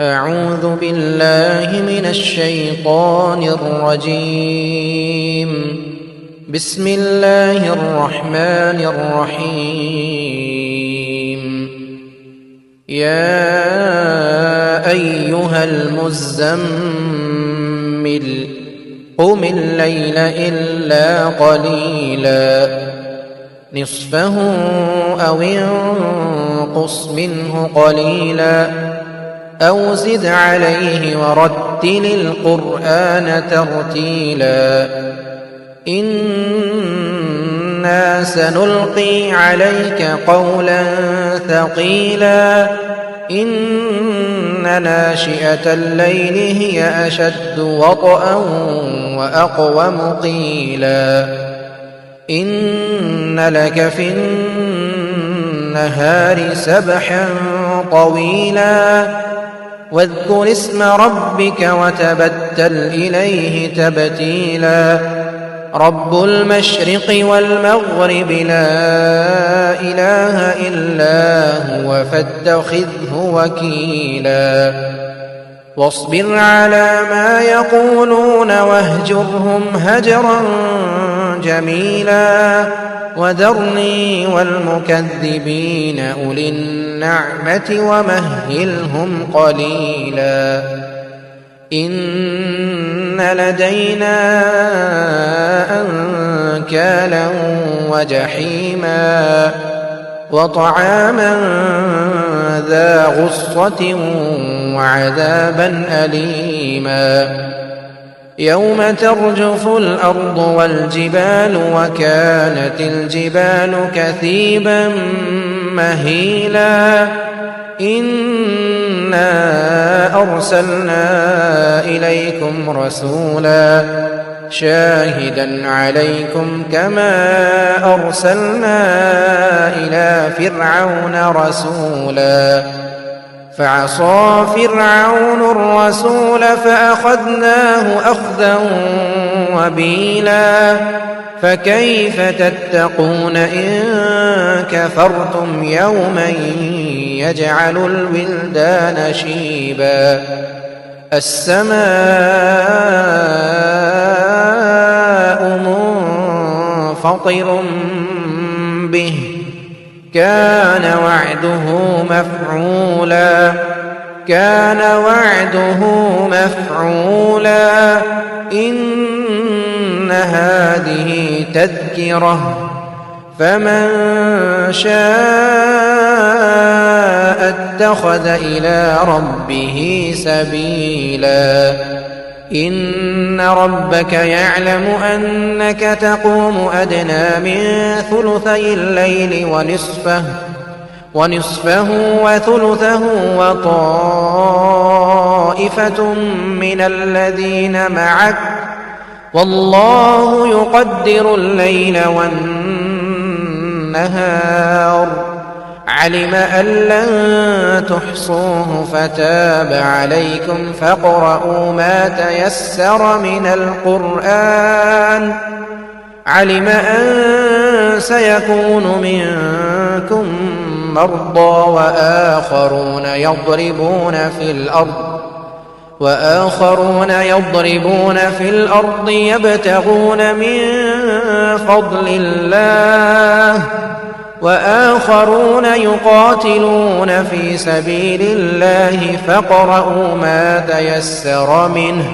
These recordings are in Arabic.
أعوذ بالله من الشيطان الرجيم. بسم الله الرحمن الرحيم. يا أيها المزمل قم الليل إلا قليلا نصفه أو انقص منه قليلا أو زد عليه ورتل القرآن ترتيلا إنا سنلقي عليك قولا ثقيلا إن ناشئة الليل هي أشد وطئا وأقوم قيلا إن لك في النهار سبحا طويلا واذكر اسم ربك وتبتل إليه تبتيلا رب المشرق والمغرب لا إله إلا هو فاتخذه وكيلا واصبر على ما يقولون واهجرهم هجرا جميلا وذرني والمكذبين أولي النعمة ومهلهم قليلا إن لدينا أنكالا وجحيما وطعاما ذا غصة وعذابا أليما يوم ترجف الأرض والجبال وكانت الجبال كثيبا مهيلا إنا أرسلنا إليكم رسولا شاهدا عليكم كما أرسلنا إلى فرعون رسولا فعصى فرعون الرسول فأخذناه أخذا وبيلا فكيف تتقون إن كفرتم يوما يجعل الولدان شيبا السماء منفطر به كان وعده مفعولا إن هذه تذكرة فمن شاء اتخذ إلى ربه سبيلا إن ربك يعلم أنك تقوم أدنى من ثلثي الليل ونصفه وثلثه وطائفة من الذين معك والله يقدر الليل والنهار علم أن لن تحصوه فتاب عليكم فاقرؤوا ما تيسر من القرآن علم أن سيكون منكم مرضى وآخرون يضربون في الأرض يبتغون من فضل الله وآخرون يقاتلون في سبيل الله فاقرؤوا ما تيسر منه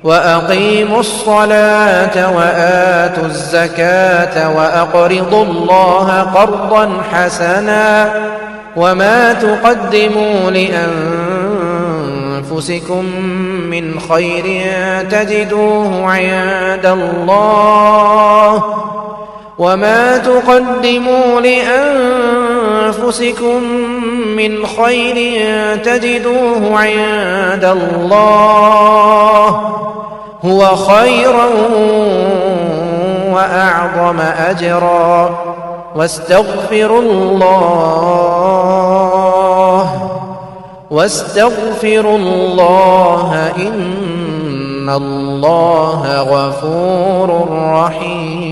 وأقيموا الصلاة وآتوا الزكاة وأقرضوا الله قرضا حسنا وما تقدموا لأنفسكم من خير تجدوه عند الله وما تقدموا لأنفسكم من خير تجدوه عند الله هو خيرا وأعظم أجرا واستغفروا الله إن الله غفور رحيم.